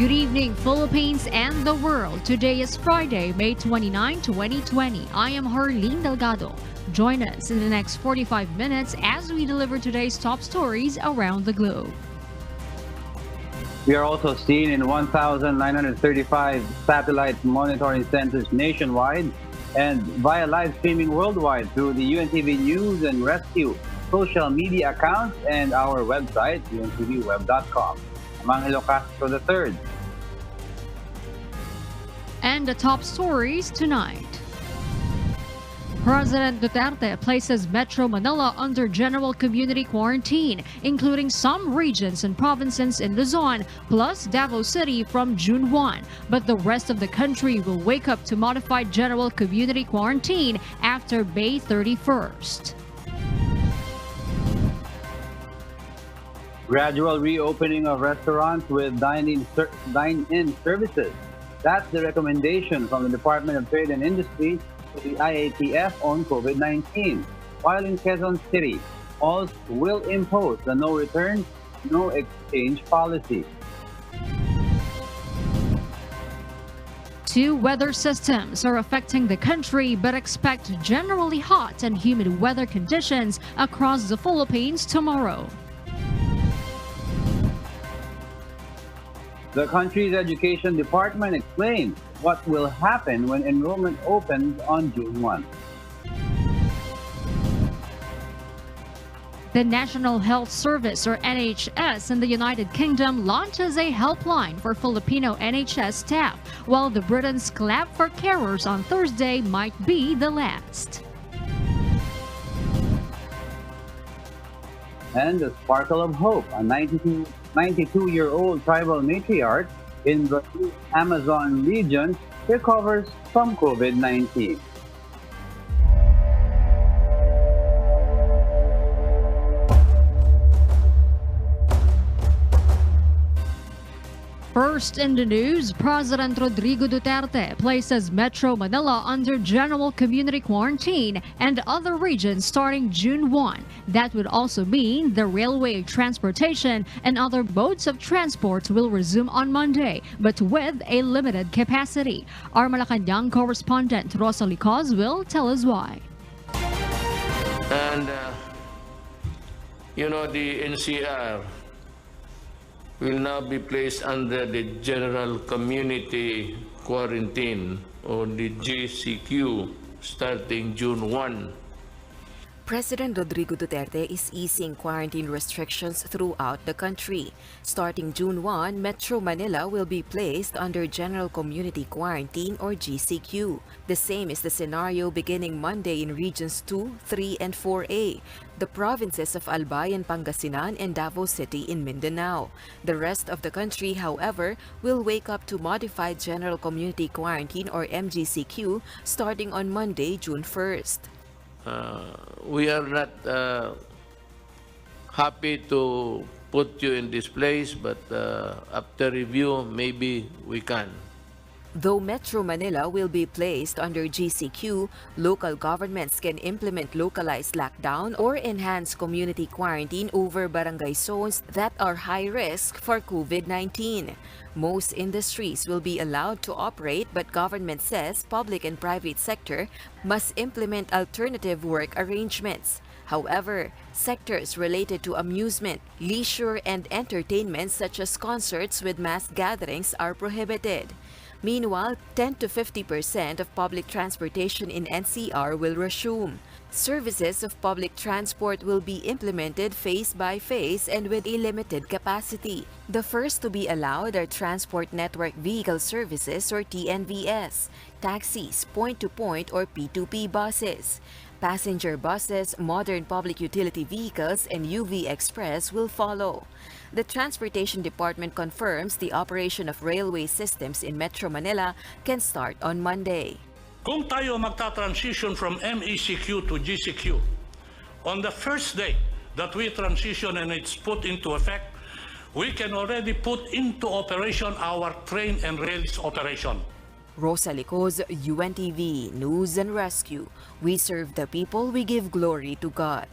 Good evening, Philippines and the world. Today is Friday, May 29, 2020. I am Harleen Delgado. Join us in the next 45 minutes as we deliver today's top stories around the globe. We are also seen in 1,935 satellite monitoring centers nationwide and via live streaming worldwide through the UNTV News and Rescue social media accounts and our website, untvweb.com. Angelo Castro III. And the top stories tonight. President Duterte places Metro Manila under general community quarantine, including some regions and provinces in Luzon, plus Davao City from June 1. But the rest of the country will wake up to modified general community quarantine after May 31st. Gradual reopening of restaurants with dine-in services. That's the recommendation from the Department of Trade and Industry to the IATF on COVID-19. While in Quezon City, all will impose the no return, no exchange policy. Two weather systems are affecting the country, but expect generally hot and humid weather conditions across the Philippines tomorrow. The country's education department explains what will happen when enrollment opens on June 1. The National Health Service, or NHS, in the United Kingdom launches a helpline for Filipino NHS staff, while the Britons clap for carers on Thursday might be the last. And the sparkle of hope, a 92-year-old tribal matriarch in the Amazon region recovers from COVID-19. First in the news, President Rodrigo Duterte places Metro Manila under general community quarantine and other regions starting June 1. That would also mean the railway transportation and other modes of transport will resume on Monday, but with a limited capacity. Our Malacanang correspondent Rosa Licos will tell us why. And, the NCR will now be placed under the General Community Quarantine, or the GCQ, starting June 1. President Rodrigo Duterte is easing quarantine restrictions throughout the country. Starting June 1, Metro Manila will be placed under General Community Quarantine, or GCQ. The same is the scenario beginning Monday in Regions 2, 3, and 4A. The provinces of Albay and Pangasinan and Davao City in Mindanao. The rest of the country, however, will wake up to modified General Community Quarantine, or MGCQ, starting on Monday, June 1st. We are not happy to put you in this place, but after review, maybe we can. Though Metro Manila will be placed under GCQ, local governments can implement localized lockdown or enhanced community quarantine over barangay zones that are high risk for COVID-19. Most industries will be allowed to operate, but government says public and private sector must implement alternative work arrangements. However, sectors related to amusement, leisure, and entertainment such as concerts with mass gatherings are prohibited. Meanwhile, 10 to 50% of public transportation in NCR will resume. Services of public transport will be implemented phase by phase and with a limited capacity. The first to be allowed are Transport Network Vehicle Services, or TNVS, taxis, point-to-point or P2P buses. Passenger buses, modern public utility vehicles, and UV Express will follow. The Transportation Department confirms the operation of railway systems in Metro Manila can start on Monday. Kung tayo magta-transition from MECQ to GCQ, on the first day that we transition and it's put into effect, we can already put into operation our train and rails operation. Rosa Licos, UNTV News and Rescue. We serve the people, we give glory to God.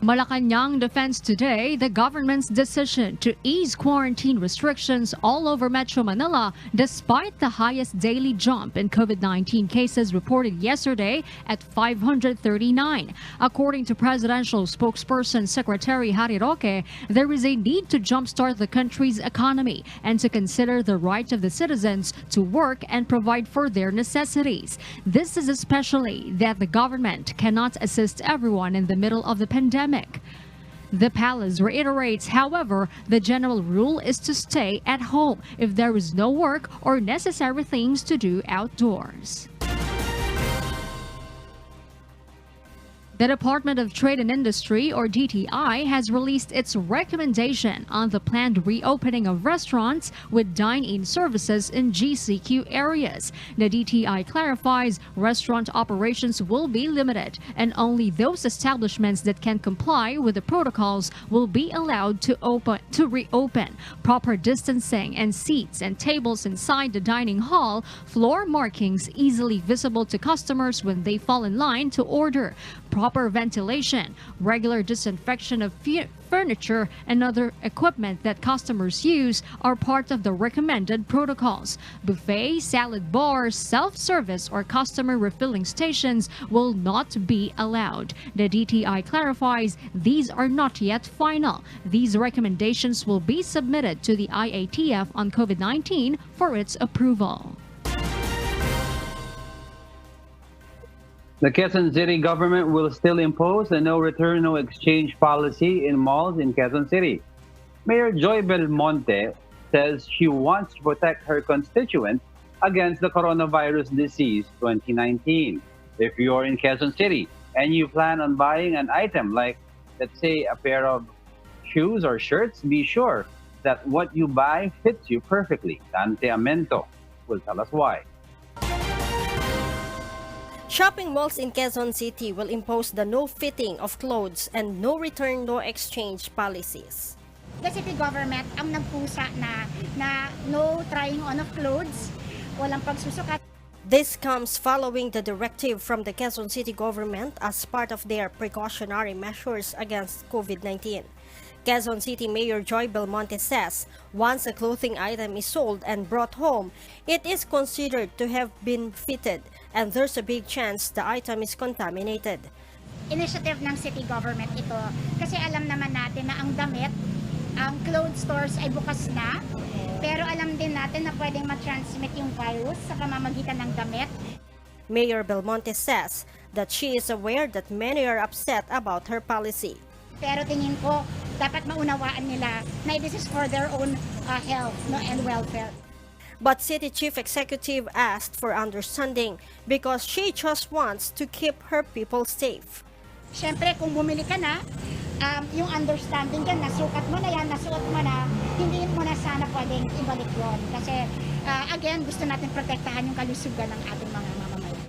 Malacanang defends today the government's decision to ease quarantine restrictions all over Metro Manila despite the highest daily jump in COVID-19 cases reported yesterday at 539. According to presidential spokesperson Secretary Harry Roque, there is a need to jumpstart the country's economy and to consider the right of the citizens to work and provide for their necessities. This is especially that the government cannot assist everyone in the middle of the pandemic. The palace reiterates, however, the general rule is to stay at home if there is no work or necessary things to do outdoors. The Department of Trade and Industry, or DTI, has released its recommendation on the planned reopening of restaurants with dine-in services in GCQ areas. The DTI clarifies restaurant operations will be limited and only those establishments that can comply with the protocols will be allowed to reopen. Proper distancing and seats and tables inside the dining hall, floor markings easily visible to customers when they fall in line to order, proper ventilation, regular disinfection of furniture and other equipment that customers use are part of the recommended protocols. Buffet, salad bars, self-service, or customer refilling stations will not be allowed. The DTI clarifies these are not yet final. These recommendations will be submitted to the IATF on COVID-19 for its approval. The Quezon City government will still impose a no return, no exchange policy in malls in Quezon City. Mayor Joy Belmonte says she wants to protect her constituents against the coronavirus disease 2019. If you're in Quezon City and you plan on buying an item like, let's say, a pair of shoes or shirts, be sure that what you buy fits you perfectly. Dante Amento will tell us why. Shopping malls in Quezon City will impose the no fitting of clothes and no return, no exchange policies. The city government ang nagpusa na no trying on of clothes, walang pagsusukat. This comes following the directive from the Quezon City government as part of their precautionary measures against COVID-19. Quezon City Mayor Joy Belmonte says once a clothing item is sold and brought home, it is considered to have been fitted and there's a big chance the item is contaminated. Initiative ng city government ito kasi alam naman natin na ang damit, ang clothes stores ay bukas na, pero alam din natin na pwedeng ma-transmit yung virus sa pamamagitan ng damit. Mayor Belmonte says that she is aware that many are upset about her policy. Pero tingin ko, dapat maunawaan nila na this is for their own health and welfare. But City Chief Executive asked for understanding because she just wants to keep her people safe. Siyempre, kung bumili ka na, yung understanding dyan, nasukat mo na yan, nasuot mo na, hindi mo na sana pwedeng ibalik yun. Kasi, again, gusto natin protektahan yung kalusugan ng ating mga mamamayan.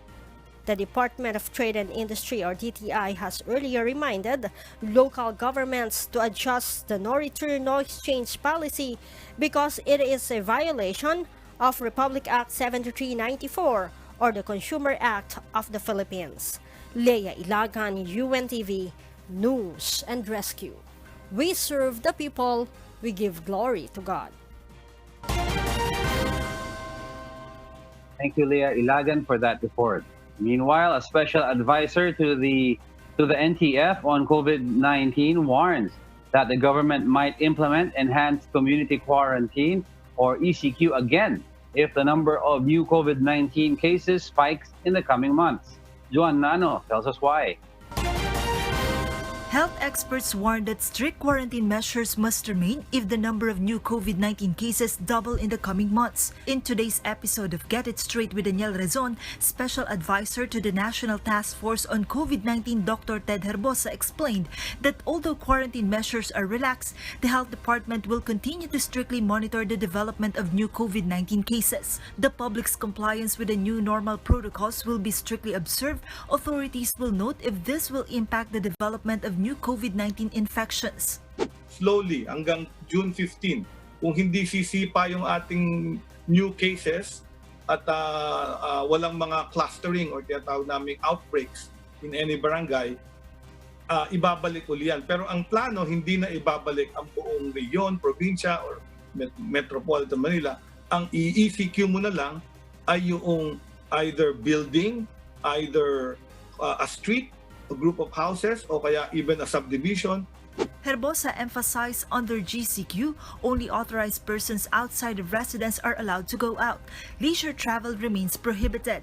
The Department of Trade and Industry, or DTI, has earlier reminded local governments to adjust the no return, no exchange policy because it is a violation of Republic Act 7394 or the Consumer Act of the Philippines. Leia Ilagan, UNTV, News and Rescue. We serve the people, we give glory to God. Thank you, Leia Ilagan, for that report. Meanwhile, a special advisor to the NTF on COVID-19 warns that the government might implement enhanced community quarantine or ECQ again if the number of new COVID-19 cases spikes in the coming months. Joan Nano tells us why. Health experts warn that strict quarantine measures must remain if the number of new COVID-19 cases double in the coming months. In today's episode of Get It Straight with Daniel Rezon, Special Advisor to the National Task Force on COVID-19 Dr. Ted Herbosa explained that although quarantine measures are relaxed, the Health Department will continue to strictly monitor the development of new COVID-19 cases. The public's compliance with the new normal protocols will be strictly observed. Authorities will note if this will impact the development of new COVID-19 infections. Slowly hanggang June 15, kung hindi sisipa yung ating new cases at walang mga clustering or tinatawag naming outbreaks in any barangay, ibabalik uli yan. Pero ang plano, hindi na ibabalik ang buong reyon, probinsya, or Metropolitan Manila. Ang i-ECQ mo na lang ay yung either building, either a street, a group of houses, o kaya even a subdivision. Herbosa emphasized under GCQ, only authorized persons outside of residence are allowed to go out. Leisure travel remains prohibited.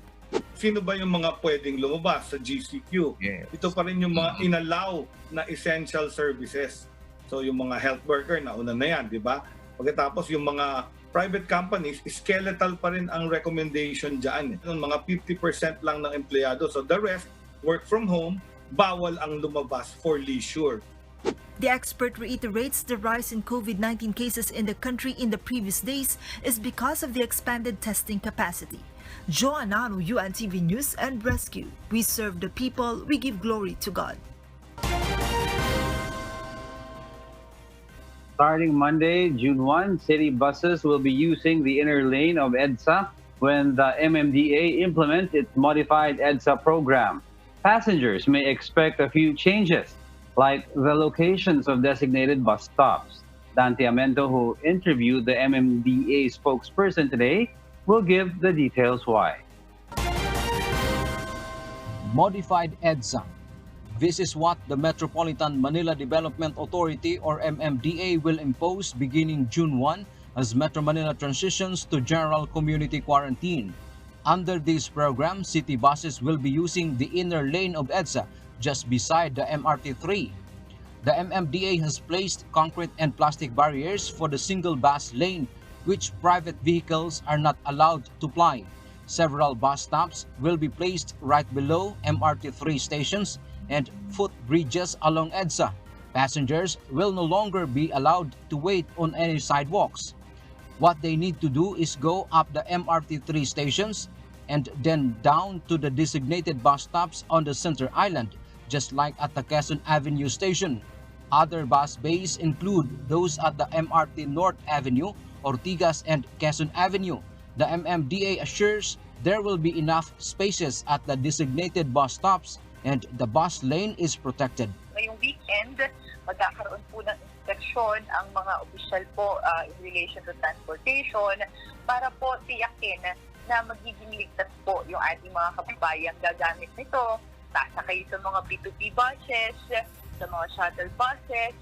Sino ba yung mga pwedeng lumabas sa GCQ? Yes. Ito pa rin yung mga inallow na essential services. So yung mga health worker, nauna na yan, di ba? Pagkatapos yung mga private companies, skeletal pa rin ang recommendation dyan. Yung mga 50% lang ng empleyado. So the rest, work from home, bawal ang lumabas for leisure. The expert reiterates the rise in COVID-19 cases in the country in the previous days is because of the expanded testing capacity. Joanna, UNTV News and Rescue. We serve the people, we give glory to God. Starting Monday, June 1, city buses will be using the inner lane of EDSA when the MMDA implements its modified EDSA program. Passengers may expect a few changes, like the locations of designated bus stops. Dante Amento, who interviewed the MMDA spokesperson today, will give the details why. Modified EDSA. This is what the Metropolitan Manila Development Authority or MMDA will impose beginning June 1 as Metro Manila transitions to general community quarantine. Under this program, city buses will be using the inner lane of EDSA just beside the MRT3. The MMDA has placed concrete and plastic barriers for the single bus lane, which private vehicles are not allowed to ply. Several bus stops will be placed right below MRT3 stations and footbridges along EDSA. Passengers will no longer be allowed to wait on any sidewalks. What they need to do is go up the MRT3 stations and then down to the designated bus stops on the center island, just like at the Quezon Avenue station. Other bus bays include those at the MRT North Avenue, Ortigas, and Quezon Avenue. The MMDA assures there will be enough spaces at the designated bus stops and the bus lane is protected. Ngayong weekend, magkakaroon po ng inspeksyon ang mga opisyal po in relation to transportation para po tiyakin na magiging ligtas po yung ating mga kababayang gagamit nito, sasakay sa mga P2P buses, sa mga shuttle buses.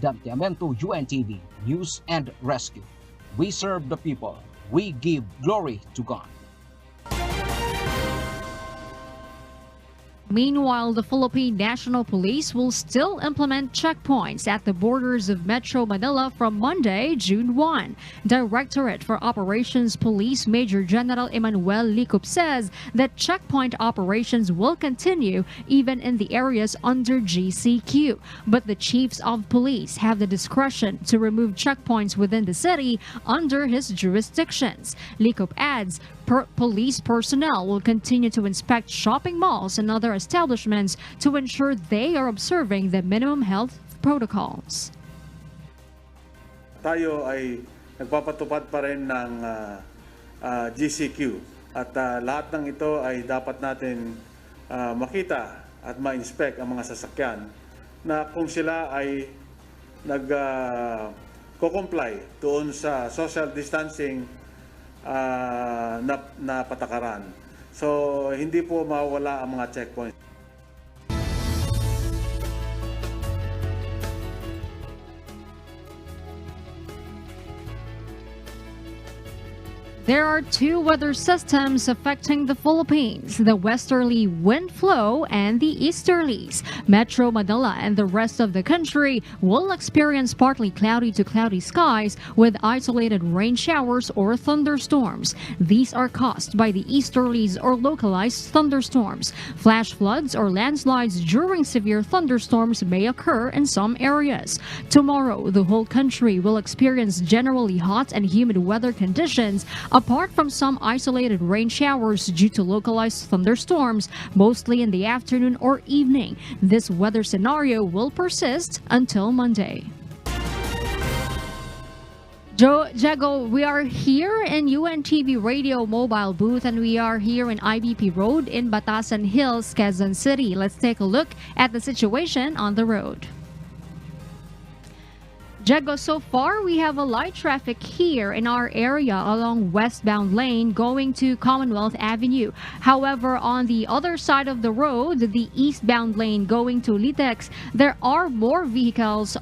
Dante Amento, UNTV News and Rescue. We serve the people. We give glory to God. Meanwhile, the Philippine National Police will still implement checkpoints at the borders of Metro Manila from Monday, June 1. Directorate for Operations Police Major General Emmanuel Licup says that checkpoint operations will continue even in the areas under GCQ. But the chiefs of police have the discretion to remove checkpoints within the city under his jurisdictions. Licup adds, police personnel will continue to inspect shopping malls and other establishments to ensure they are observing the minimum health protocols. Tayo ay nagpapatupad pa rin ng GCQ at lahat ng ito ay dapat natin makita at ma-inspect ang mga sasakyan na kung sila ay nag-comply doon sa social distancing na patakaran. So, hindi po mawala ang mga checkpoints. There are two weather systems affecting the Philippines, the westerly wind flow and the easterlies. Metro Manila and the rest of the country will experience partly cloudy to cloudy skies with isolated rain showers or thunderstorms. These are caused by the easterlies or localized thunderstorms. Flash floods or landslides during severe thunderstorms may occur in some areas. Tomorrow, the whole country will experience generally hot and humid weather conditions, apart from some isolated rain showers due to localized thunderstorms, mostly in the afternoon or evening. This weather scenario will persist until Monday. Jago, we are here in UNTV Radio mobile booth and we are here in IBP Road in Batasan Hills, Quezon City. Let's take a look at the situation on the road. Jago, so far we have a light traffic here in our area along westbound lane going to Commonwealth Avenue. However, on the other side of the road, the eastbound lane going to Litex, there are more vehicles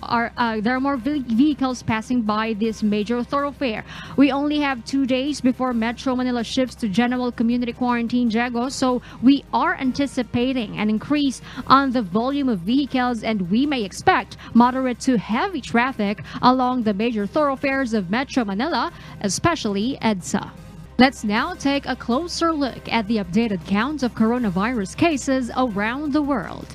passing by this major thoroughfare. We only have 2 days before Metro Manila shifts to general community quarantine, Jago, so we are anticipating an increase on the volume of vehicles and we may expect moderate to heavy traffic along the major thoroughfares of Metro Manila, especially Enza. Let's now take a closer look at the updated count of coronavirus cases around the world.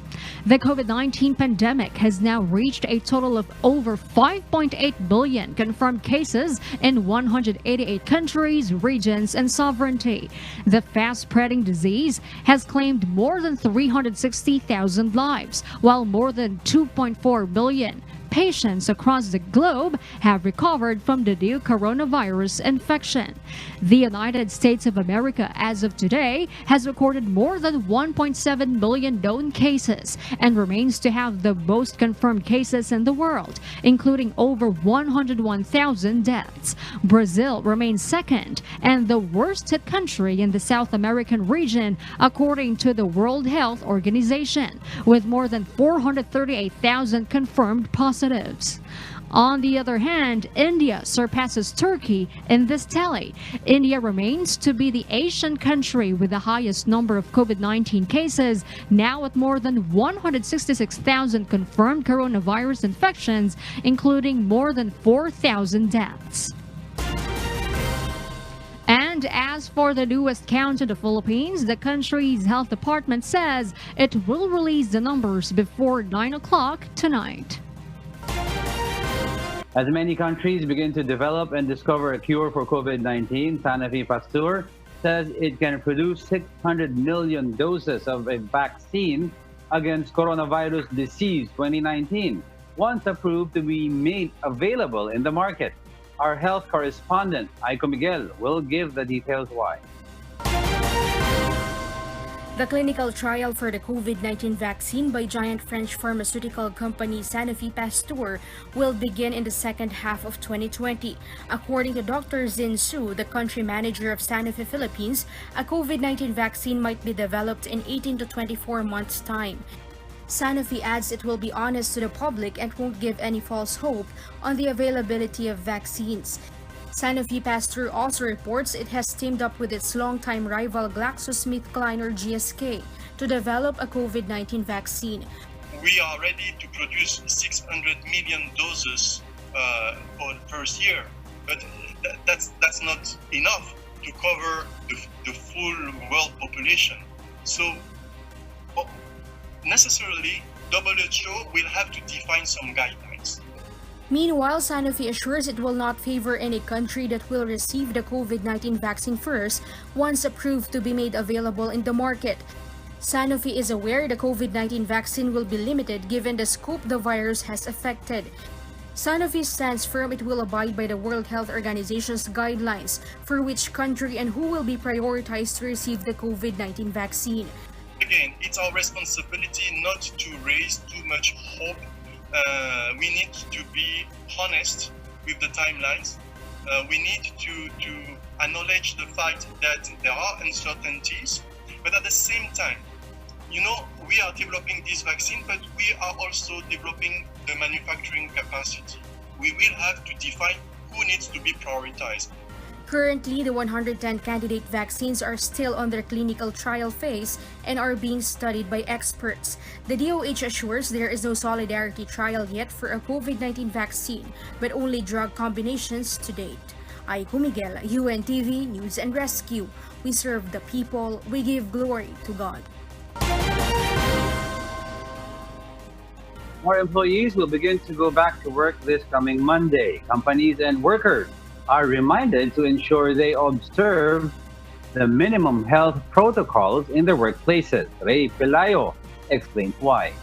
The COVID-19 pandemic has now reached a total of over 5.8 billion confirmed cases in 188 countries, regions, and sovereignty. The fast-spreading disease has claimed more than 360,000 lives, while more than 2.4 billion patients across the globe have recovered from the new coronavirus infection. The United States of America, as of today, has recorded more than 1.7 million known cases and remains to have the most confirmed cases in the world, including over 101,000 deaths. Brazil remains second and the worst hit country in the South American region, according to the World Health Organization, with more than 438,000 confirmed positives. On the other hand, India surpasses Turkey in this tally. India remains to be the Asian country with the highest number of COVID-19 cases, now at more than 166,000 confirmed coronavirus infections, including more than 4,000 deaths. And as for the newest count in the Philippines, the country's health department says it will release the numbers before 9 o'clock tonight. As many countries begin to develop and discover a cure for COVID-19, Sanofi Pasteur says it can produce 600 million doses of a vaccine against coronavirus disease 2019, once approved to be made available in the market. Our health correspondent, Aiko Miguel, will give the details why. The clinical trial for the COVID-19 vaccine by giant French pharmaceutical company Sanofi Pasteur will begin in the second half of 2020. According to Dr. Zin Su, the country manager of Sanofi Philippines, a COVID-19 vaccine might be developed in 18 to 24 months' time. Sanofi adds it will be honest to the public and won't give any false hope on the availability of vaccines. Sanofi Pasteur also reports it has teamed up with its longtime rival GlaxoSmithKline or GSK to develop a COVID-19 vaccine. We are ready to produce 600 million doses for the first year, but that's not enough to cover the full world population. So necessarily, WHO will have to define some guidelines. Meanwhile, Sanofi assures it will not favor any country that will receive the COVID-19 vaccine first once approved to be made available in the market. Sanofi is aware the COVID-19 vaccine will be limited given the scope the virus has affected. Sanofi stands firm it will abide by the World Health Organization's guidelines for which country and who will be prioritized to receive the COVID-19 vaccine. Again, it's our responsibility not to raise too much hope. We need to be honest with the timelines. We need to acknowledge the fact that there are uncertainties, but at the same time, we are developing this vaccine, but we are also developing the manufacturing capacity. We will have to define who needs to be prioritized. Currently, the 110 candidate vaccines are still on their clinical trial phase and are being studied by experts. The DOH assures there is no solidarity trial yet for a COVID-19 vaccine, but only drug combinations to date. Aiko Miguel, UNTV News and Rescue. We serve the people, we give glory to God. More employees will begin to go back to work this coming Monday. Companies and workers are reminded to ensure they observe the minimum health protocols in their workplaces. Ray Pelayo explains why.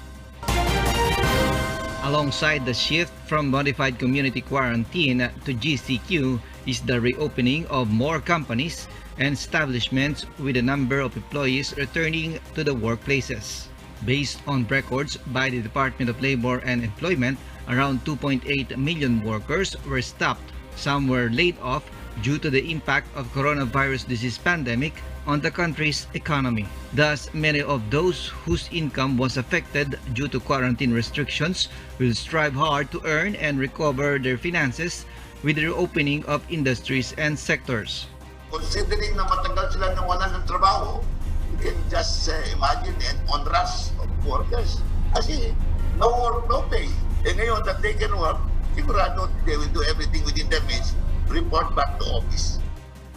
Alongside the shift from modified community quarantine to GCQ is the reopening of more companies and establishments with a number of employees returning to the workplaces. Based on records by the Department of Labor and Employment, around 2.8 million workers were stopped. Some were laid off due to the impact of coronavirus disease pandemic on the country's economy. Thus, many of those whose income was affected due to quarantine restrictions will strive hard to earn and recover their finances with the reopening of industries and sectors. Considering na matagal sila nang wala ng trabaho, you can just imagine an onrush of workers. Kasi no work, no pay. And ngayon that they can work, sigurado they will do everything within their means, report back to office.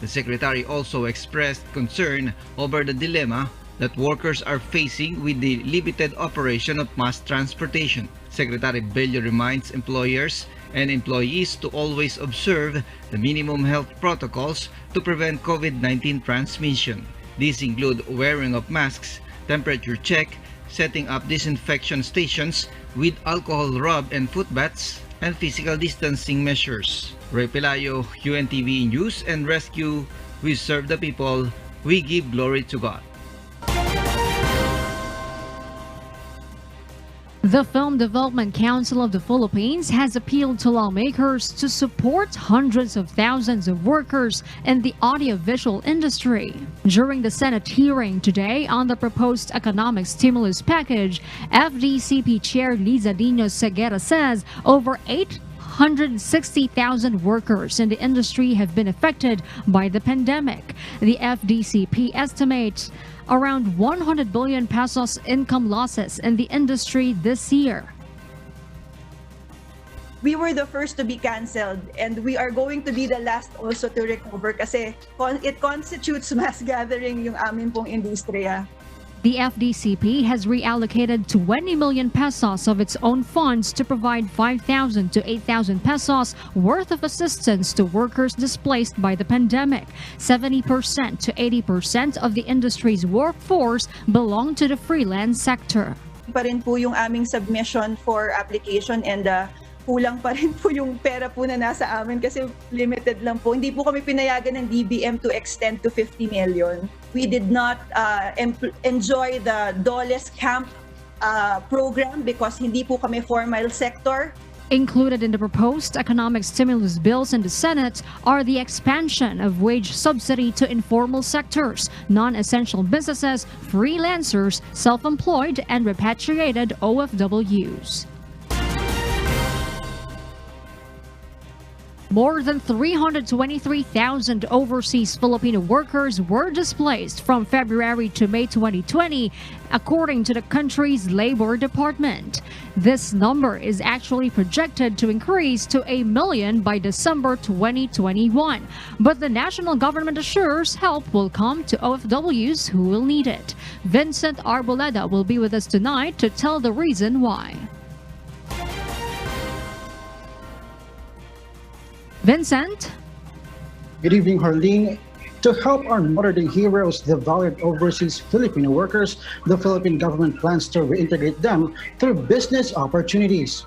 The Secretary also expressed concern over the dilemma that workers are facing with the limited operation of mass transportation. Secretary Bello reminds employers and employees to always observe the minimum health protocols to prevent COVID-19 transmission. These include wearing of masks, temperature check, setting up disinfection stations with alcohol rub and foot baths, and physical distancing measures. Ray Pelayo, UNTV News and Rescue. We serve the people. We give glory to God. The Film Development Council of the Philippines has appealed to lawmakers to support hundreds of thousands of workers in the audiovisual industry. During the Senate hearing today on the proposed economic stimulus package, FDCP Chair Liza Dino Seguera says over 160,000 workers in the industry have been affected by the pandemic. The FDCP estimates around 100 billion pesos income losses in the industry this year. We were the first to be canceled and we are going to be the last also to recover kasi it constitutes mass gathering yung amin pong industriya. The FDCP has reallocated 20 million pesos of its own funds to provide 5,000 to 8,000 pesos worth of assistance to workers displaced by the pandemic. 70% to 80% of the industry's workforce belong to the freelance sector. Pa rin po yung aming submission for application and kulang pa rin po yung pera po na nasa amin kasi limited lang po. Hindi po kami pinayagan ng DBM to extend to 50 million. We did not enjoy the DOLES camp program because hindi po kami formal sector. Included in the proposed economic stimulus bills in the Senate are the expansion of wage subsidy to informal sectors, non-essential businesses, freelancers, self-employed, and repatriated OFWs. More than 323,000 overseas Filipino workers were displaced from February to May 2020, according to the country's Labor Department. This number is actually projected to increase to 1 million by December 2021. But the national government assures help will come to OFWs who will need it. Vincent Arboleda will be with us tonight to tell the reason why. Vincent? Good evening, Harleen. To help our modern-day heroes, the valiant overseas Filipino workers, the Philippine government plans to reintegrate them through business opportunities.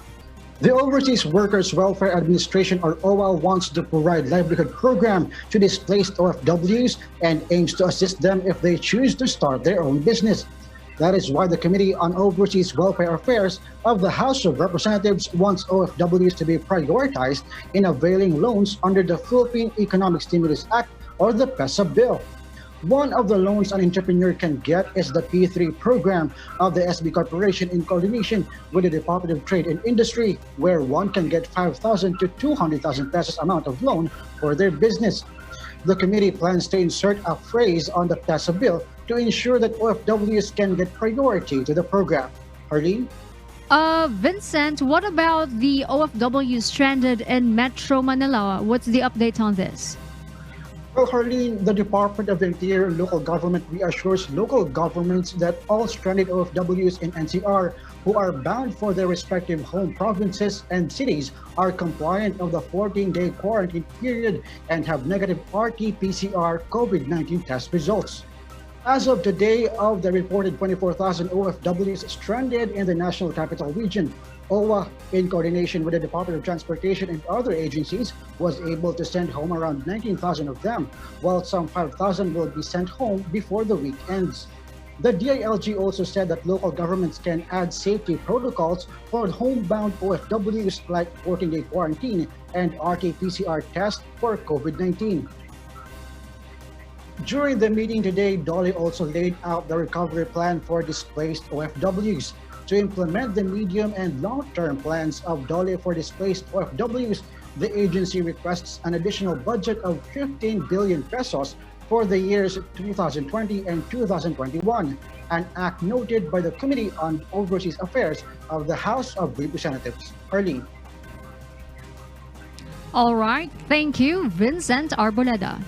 The Overseas Workers Welfare Administration, or OWAL, wants to provide livelihood program to displaced OFWs and aims to assist them if they choose to start their own business. That is why the Committee on Overseas Welfare Affairs of the House of Representatives wants OFWs to be prioritized in availing loans under the Philippine Economic Stimulus Act, or the PESA bill. One of the loans an entrepreneur can get is the P3 program of the SB Corporation in coordination with the Department of Trade and Industry, where one can get 5,000 to 200,000 pesos amount of loan for their business. The committee plans to insert a phrase on the PESA bill to ensure that OFWs can get priority to the program. Harleen? Vincent, what about the OFWs stranded in Metro Manila? What's the update on this? Well, Harleen, the Department of the Interior and Local Government reassures local governments that all stranded OFWs in NCR who are bound for their respective home provinces and cities are compliant of the 14-day quarantine period and have negative RT-PCR COVID-19 test results. As of today, of the reported 24,000 OFWs stranded in the National Capital Region, OWA, in coordination with the Department of Transportation and other agencies, was able to send home around 19,000 of them, while some 5,000 will be sent home before the week ends. The DILG also said that local governments can add safety protocols for homebound OFWs like 14-day quarantine and RT-PCR test for COVID-19. During the meeting today, DOLE also laid out the recovery plan for displaced OFWs. To implement the medium and long-term plans of DOLE for displaced OFWs, the agency requests an additional budget of 15 billion pesos for the years 2020 and 2021, an act noted by the Committee on Overseas Affairs of the House of Representatives. Arlene. All right, thank you, Vincent Arboleda.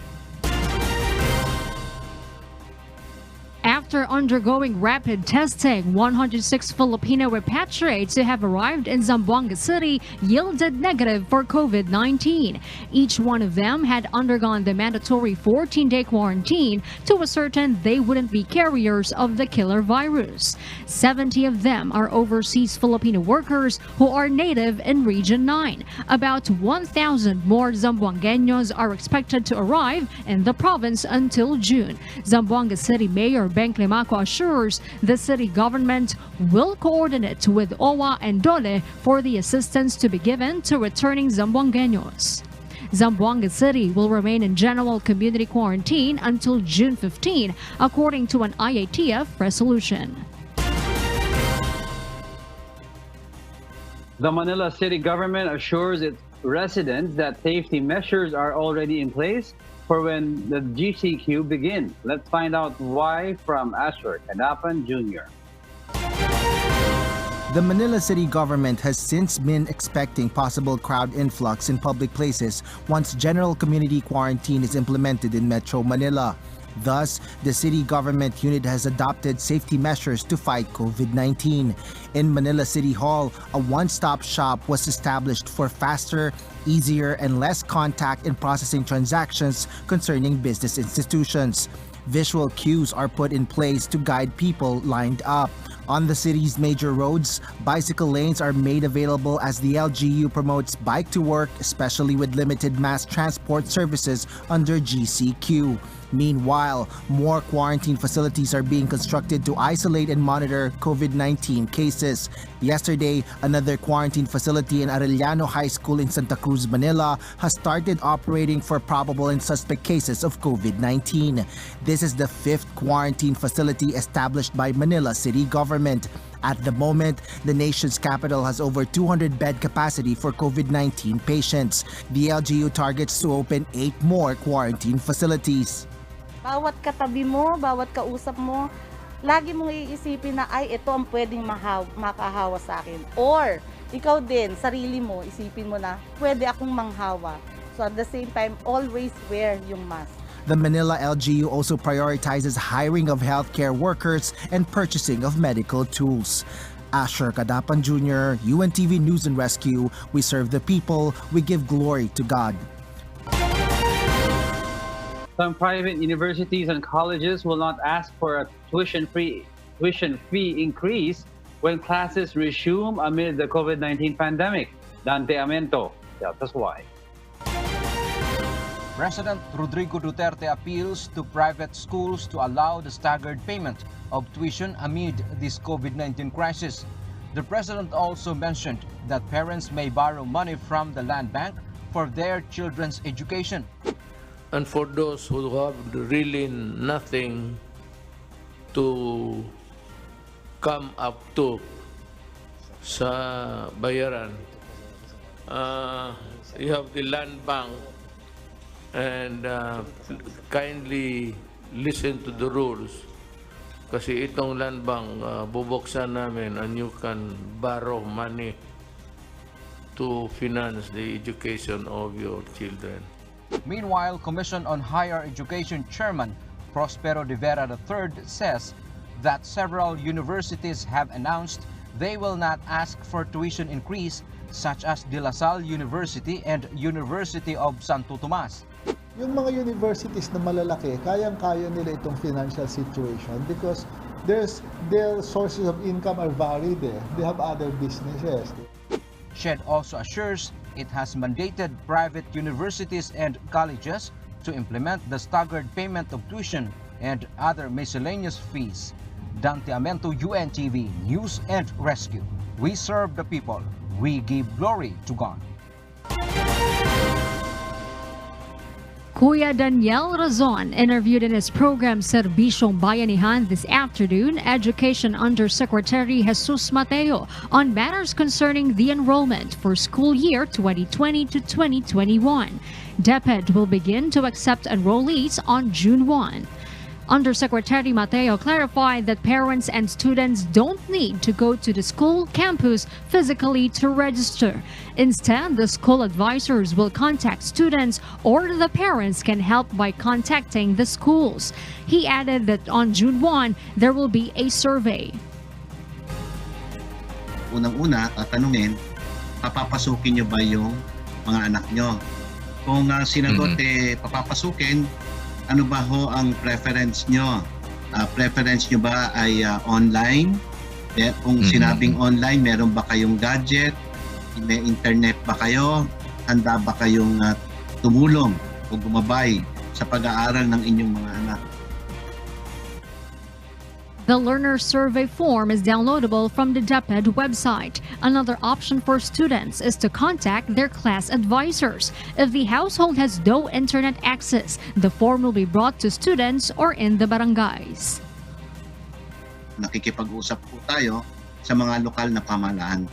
After undergoing rapid testing, 106 Filipino repatriates who have arrived in Zamboanga City yielded negative for COVID-19. Each one of them had undergone the mandatory 14-day quarantine to ascertain they wouldn't be carriers of the killer virus. 70 of them are overseas Filipino workers who are native in Region 9. About 1,000 more Zamboangueños are expected to arrive in the province until June. Zamboanga City Mayor Ben Climaco assures the city government will coordinate with OWA and DOLE for the assistance to be given to returning Zamboangueños. Zamboanga City will remain in general community quarantine until June 15, according to an IATF resolution. The Manila City government assures its residents that safety measures are already in place for when the GCQ begins. Let's find out why from Asher Kadapan Jr. The Manila City government has since been expecting possible crowd influx in public places once general community quarantine is implemented in Metro Manila. Thus, the city government unit has adopted safety measures to fight COVID-19. In Manila City Hall, a one-stop shop was established for faster, easier, and less contact in processing transactions concerning business institutions. Visual cues are put in place to guide people lined up. On the city's major roads, bicycle lanes are made available as the LGU promotes bike to work, especially with limited mass transport services under GCQ. Meanwhile, more quarantine facilities are being constructed to isolate and monitor COVID-19 cases. Yesterday, another quarantine facility in Arellano High School in Santa Cruz, Manila has started operating for probable and suspect cases of COVID-19. This is the 5th quarantine facility established by Manila City government. At the moment, the nation's capital has over 200 bed capacity for COVID-19 patients. The LGU targets to open 8 more quarantine facilities. Bawat katabi mo, bawat kausap mo, lagi mong iisipin na ay ito ang pwedeng makahawa sa akin. Or ikaw din, sarili mo, isipin mo na pwede akong manghawa. So at the same time, always wear yung mask. The Manila LGU also prioritizes hiring of healthcare workers and purchasing of medical tools. Asher Kadapan Jr., UNTV News and Rescue. We serve the people, we give glory to God. Some private universities and colleges will not ask for a tuition fee increase when classes resume amid the COVID-19 pandemic. Dante Amento tells us why. President Rodrigo Duterte appeals to private schools to allow the staggered payment of tuition amid this COVID-19 crisis. The president also mentioned that parents may borrow money from the land bank for their children's education. And for those who have really nothing to come up to sa bayaran, you have the land bank, and kindly listen to the rules. Kasi itong land bank, bubuksan namin and you can borrow money to finance the education of your children. Meanwhile, Commission on Higher Education Chairman Prospero de Vera III says that several universities have announced they will not ask for tuition increase, such as De La Salle University and University of Santo Tomas. Yung mga universities na malalaki, kayang-kaya nila itong financial situation because their sources of income are varied. They have other businesses. SHED also assures it has mandated private universities and colleges to implement the staggered payment of tuition and other miscellaneous fees. Dante Amento, UNTV News and Rescue. We serve the people. We give glory to God. Kuya Daniel Razon interviewed in his program Serbisyong Bayanihan this afternoon Education Undersecretary Jesus Mateo on matters concerning the enrollment for school year 2020 to 2021. DepEd will begin to accept enrollees on June 1. Undersecretary Mateo clarified that parents and students don't need to go to the school campus physically to register. Instead, the school advisors will contact students or the parents can help by contacting the schools. He added that on June 1, there will be a survey. Unang-una, tatanungin, papapasukin nyo ba yung mga anak nyo? Kung sinagot papapasukin, ano ba ho ang preference nyo? Preference nyo ba ay online? Kung sinabing online, meron ba kayong gadget? May internet ba kayo? Handa ba kayong tumulong o gumabay sa pag-aaral ng inyong mga anak? The learner survey form is downloadable from the DepEd website. Another option for students is to contact their class advisors. If the household has no internet access, the form will be brought to students or in the barangays. Nakikipag-usap po tayo sa mga lokal na pamahalaan.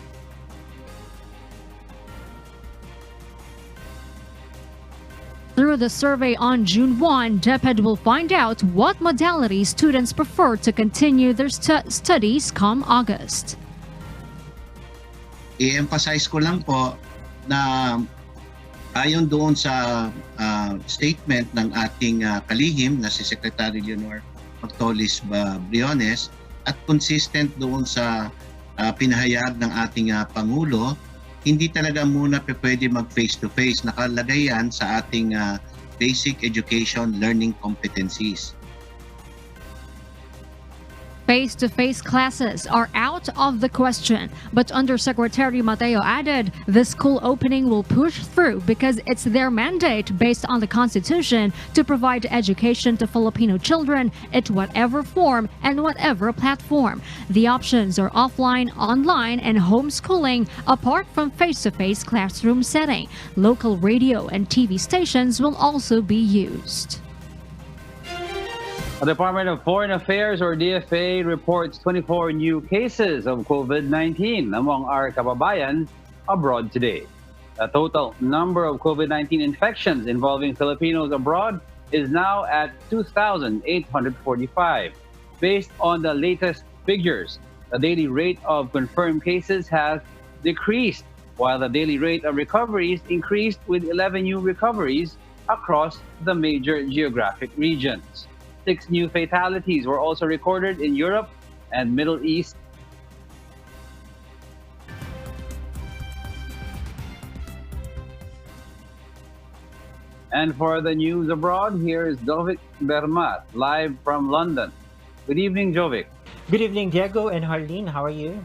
Through the survey on June 1, DepEd will find out what modalities students prefer to continue their studies come August. I-emphasize ko lang po na ayon doon sa statement ng ating kalihim na si Secretary Leonor Pagtolis Briones at consistent doon sa pinahayag ng ating Pangulo, hindi talaga muna pwede mag face-to-face. Nakalagay yan sa ating basic education learning competencies. Face-to-face classes are out of the question, but Undersecretary Mateo added the school opening will push through because it's their mandate based on the Constitution to provide education to Filipino children in whatever form and whatever platform. The options are offline, online, and homeschooling apart from face-to-face classroom setting. Local radio and TV stations will also be used. The Department of Foreign Affairs, or DFA, reports 24 new cases of COVID-19 among our kababayan abroad today. The total number of COVID-19 infections involving Filipinos abroad is now at 2,845. Based on the latest figures, the daily rate of confirmed cases has decreased, while the daily rate of recoveries increased with 11 new recoveries across the major geographic regions. 6 new fatalities were also recorded in Europe and Middle East. And for the news abroad, here is Gov't Bermat, live from London. Good evening, Jovic. Good evening, Diego and Harleen. How are you?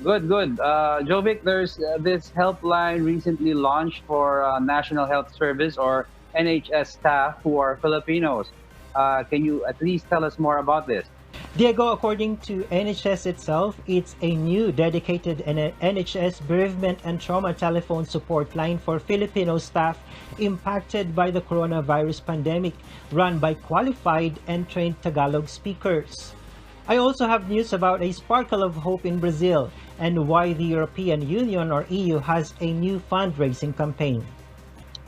Good, good. Jovic, there's this helpline recently launched for National Health Service, or NHS staff who are Filipinos. Can you at least tell us more about this? Diego, according to NHS itself, it's a new dedicated NHS bereavement and trauma telephone support line for Filipino staff impacted by the coronavirus pandemic, run by qualified and trained Tagalog speakers. I also have news about a sparkle of hope in Brazil and why the European Union, or EU, has a new fundraising campaign.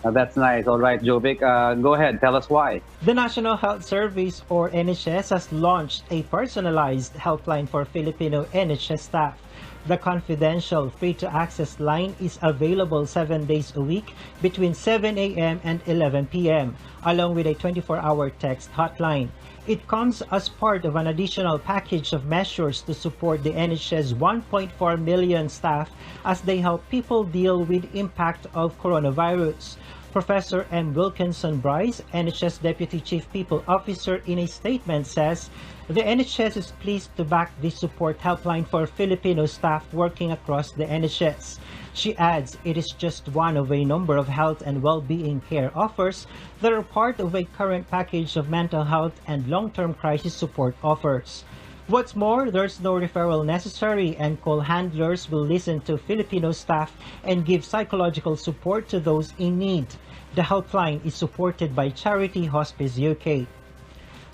That's nice. All right, Jovic, go ahead. Tell us why. The National Health Service, or NHS, has launched a personalized helpline for Filipino NHS staff. The confidential, free-to-access line is available 7 days a week between 7 a.m. and 11 p.m., along with a 24-hour text hotline. It comes as part of an additional package of measures to support the NHS 1.4 million staff as they help people deal with the impact of coronavirus. Professor M. Wilkinson Bryce, NHS Deputy Chief People Officer, in a statement says, the NHS is pleased to back this support helpline for Filipino staff working across the NHS. She adds it is just one of a number of health and well-being care offers that are part of a current package of mental health and long-term crisis support offers. What's more, there's no referral necessary, and call handlers will listen to Filipino staff and give psychological support to those in need. The helpline is supported by Charity Hospice UK.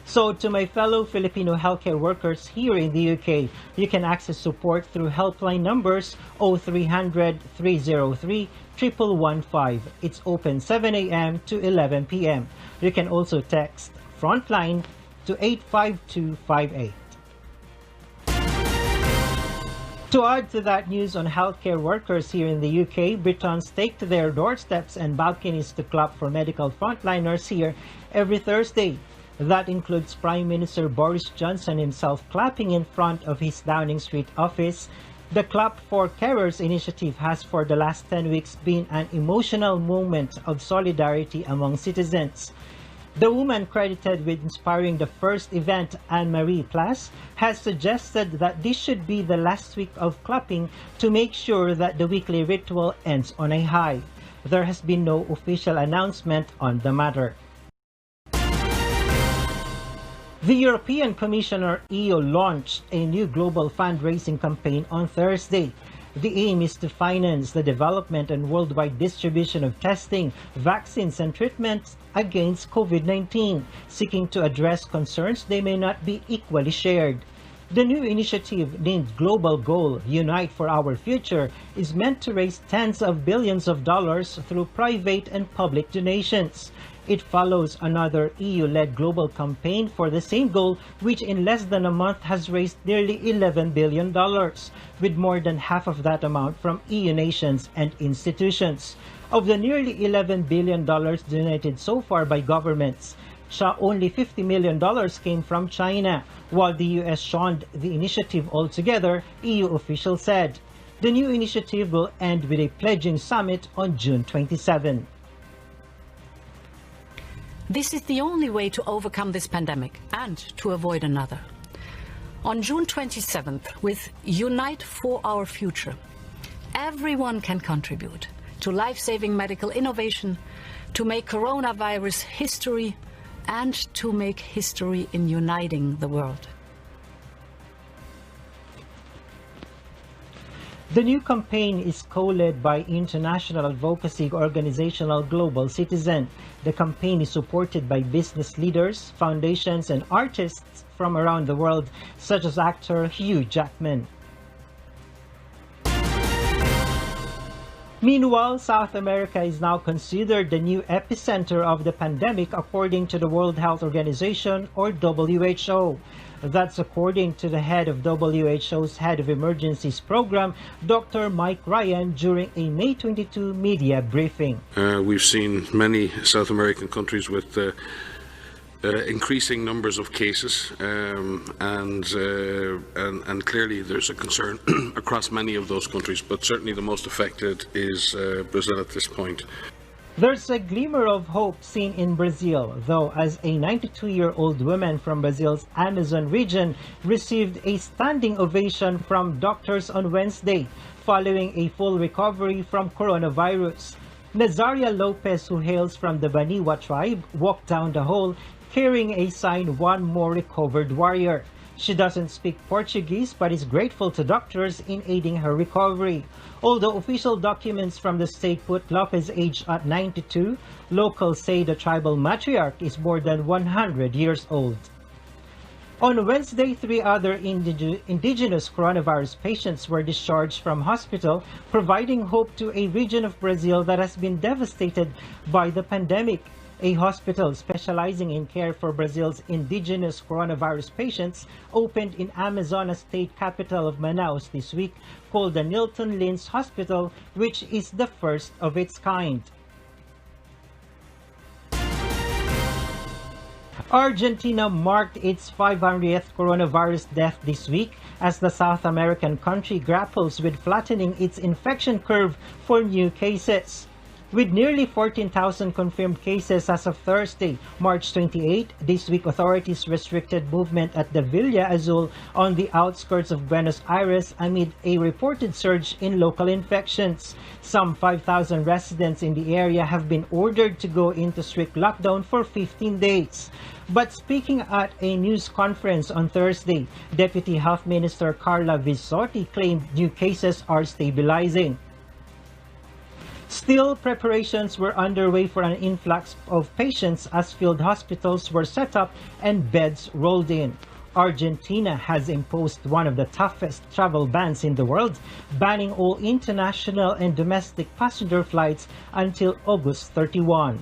So to my fellow Filipino healthcare workers here in the UK, you can access support through helpline numbers 0300 303 1115. It's open 7 a.m. to 11 p.m. You can also text Frontline to 85258. To add to that news on healthcare workers here in the UK, Britons take to their doorsteps and balconies to clap for medical frontliners here every Thursday. That includes Prime Minister Boris Johnson himself clapping in front of his Downing Street office. The Clap for Carers initiative has for the last 10 weeks been an emotional moment of solidarity among citizens. The woman credited with inspiring the first event, Anne-Marie Plas, has suggested that this should be the last week of clapping to make sure that the weekly ritual ends on a high. There has been no official announcement on the matter. The European Commissioner EU launched a new global fundraising campaign on Thursday. The aim is to finance the development and worldwide distribution of testing, vaccines, and treatments against COVID-19, seeking to address concerns they may not be equally shared. The new initiative, named Global Goal Unite for Our Future, is meant to raise tens of billions of dollars through private and public donations. It follows another EU-led global campaign for the same goal, which in less than a month has raised nearly $11 billion, with more than half of that amount from EU nations and institutions. Of the nearly $11 billion donated so far by governments, only $50 million came from China, while the US shunned the initiative altogether, EU officials said. The new initiative will end with a pledging summit on June 27. This is the only way to overcome this pandemic and to avoid another. On June 27th, with Unite for Our Future, everyone can contribute to life-saving medical innovation, to make coronavirus history, and to make history in uniting the world. The new campaign is co-led by international advocacy organization Global Citizen. The campaign is supported by business leaders, foundations, and artists from around the world, such as actor Hugh Jackman. Meanwhile, South America is now considered the new epicenter of the pandemic according to the World Health Organization, or WHO. That's according to the head of WHO's Head of Emergencies Program, Dr. Mike Ryan, during a May 22 media briefing. We've seen many South American countries with increasing numbers of cases, and clearly there's a concern across many of those countries, but certainly the most affected is Brazil at this point. There's a glimmer of hope seen in Brazil, though, as a 92-year-old woman from Brazil's Amazon region received a standing ovation from doctors on Wednesday, following a full recovery from coronavirus. Nazaria Lopez, who hails from the Baniwa tribe, walked down the hall carrying a sign, "One more recovered warrior." She doesn't speak Portuguese but is grateful to doctors in aiding her recovery. Although official documents from the state put Lopez age at 92, locals say the tribal matriarch is more than 100 years old. On Wednesday, 3 other indigenous coronavirus patients were discharged from hospital, providing hope to a region of Brazil that has been devastated by the pandemic. A hospital specializing in care for Brazil's indigenous coronavirus patients opened in Amazonas state capital of Manaus this week, called the Nilton Lins Hospital, which is the first of its kind. Argentina marked its 500th coronavirus death this week as the South American country grapples with flattening its infection curve for new cases. With nearly 14,000 confirmed cases as of Thursday, March 28, this week authorities restricted movement at the Villa Azul on the outskirts of Buenos Aires amid a reported surge in local infections. Some 5,000 residents in the area have been ordered to go into strict lockdown for 15 days. But speaking at a news conference on Thursday, Deputy Health Minister Carla Visotti claimed new cases are stabilizing. Still, preparations were underway for an influx of patients as field hospitals were set up and beds rolled in. Argentina has imposed one of the toughest travel bans in the world, banning all international and domestic passenger flights until August 31.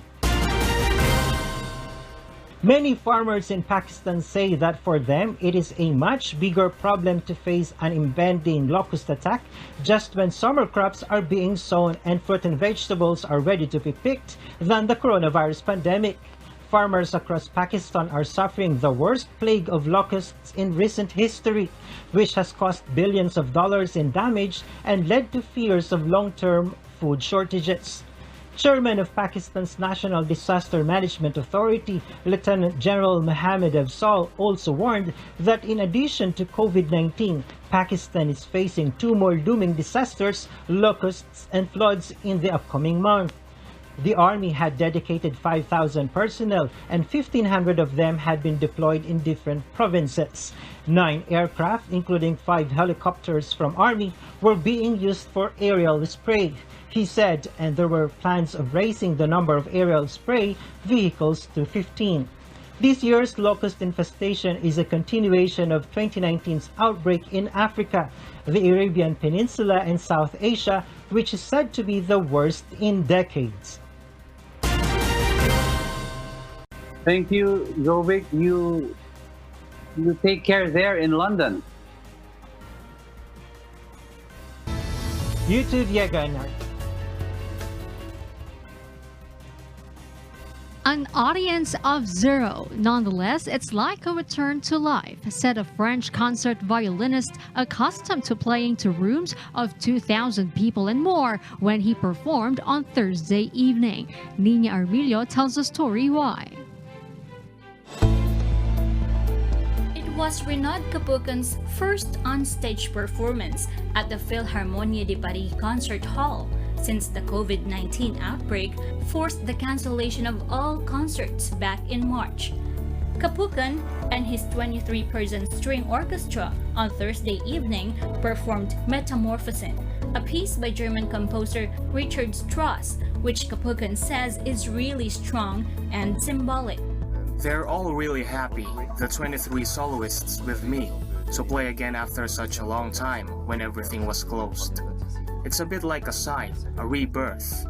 Many farmers in Pakistan say that for them, it is a much bigger problem to face an impending locust attack just when summer crops are being sown and fruit and vegetables are ready to be picked than the coronavirus pandemic. Farmers across Pakistan are suffering the worst plague of locusts in recent history, which has cost billions of dollars in damage and led to fears of long-term food shortages. Chairman of Pakistan's National Disaster Management Authority, Lieutenant General Mohammad Afzal, also warned that in addition to COVID-19, Pakistan is facing two more looming disasters, locusts and floods, in the upcoming month. The army had dedicated 5,000 personnel and 1,500 of them had been deployed in different provinces. 9 aircraft, including 5 helicopters from Army, were being used for aerial spray, he said, and there were plans of raising the number of aerial spray vehicles to 15. This year's locust infestation is a continuation of 2019's outbreak in Africa, the Arabian Peninsula and South Asia, which is said to be the worst in decades. Thank you, Jovic. You take care there in London. You too, Diego and Art. An audience of 0. Nonetheless, it's like a return to life, said a French concert violinist accustomed to playing to rooms of 2,000 people and more when he performed on Thursday evening. Nina Armilio tells the story why. It was Renaud Capucan's first on-stage performance at the Philharmonie de Paris Concert Hall since the COVID-19 outbreak forced the cancellation of all concerts back in March. Capucan and his 23-person string orchestra on Thursday evening performed Metamorphosen, a piece by German composer Richard Strauss, which Capucan says is really strong and symbolic. They're all really happy, the 23 soloists with me, to play again after such a long time when everything was closed. It's a bit like a sign, a rebirth.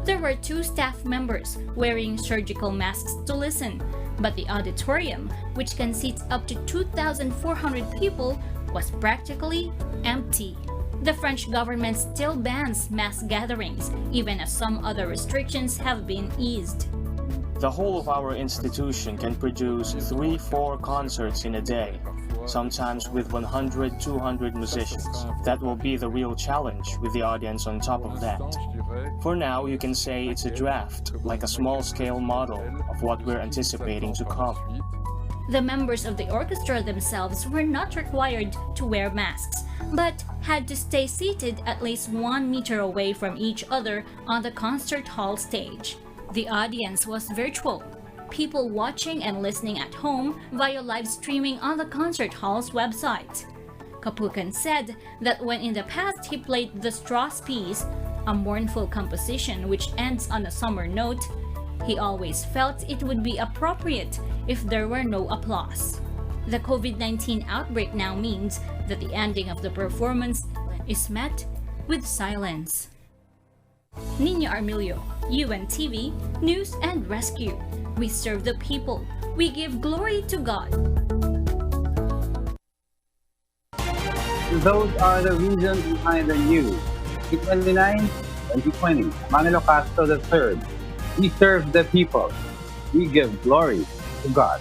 There were 2 staff members wearing surgical masks to listen, but the auditorium, which can seat up to 2,400 people, was practically empty. The French government still bans mass gatherings, even as some other restrictions have been eased. The whole of our institution can produce 3-4 concerts in a day, sometimes with 100-200 musicians. That will be the real challenge with the audience on top of that. For now, you can say it's a draft, like a small-scale model of what we're anticipating to come. The members of the orchestra themselves were not required to wear masks, but had to stay seated at least 1 meter away from each other on the concert hall stage. The audience was virtual, people watching and listening at home via live streaming on the concert hall's website. Capucan said that when in the past he played the Strauss piece, a mournful composition which ends on a somber note, he always felt it would be appropriate if there were no applause. The COVID-19 outbreak now means that the ending of the performance is met with silence. Nina Armilio, UNTV, News and Rescue. We serve the people. We give glory to God. Those are the reasons behind the news. 2029, 2020, Manilo Castro III. We serve the people. We give glory to God.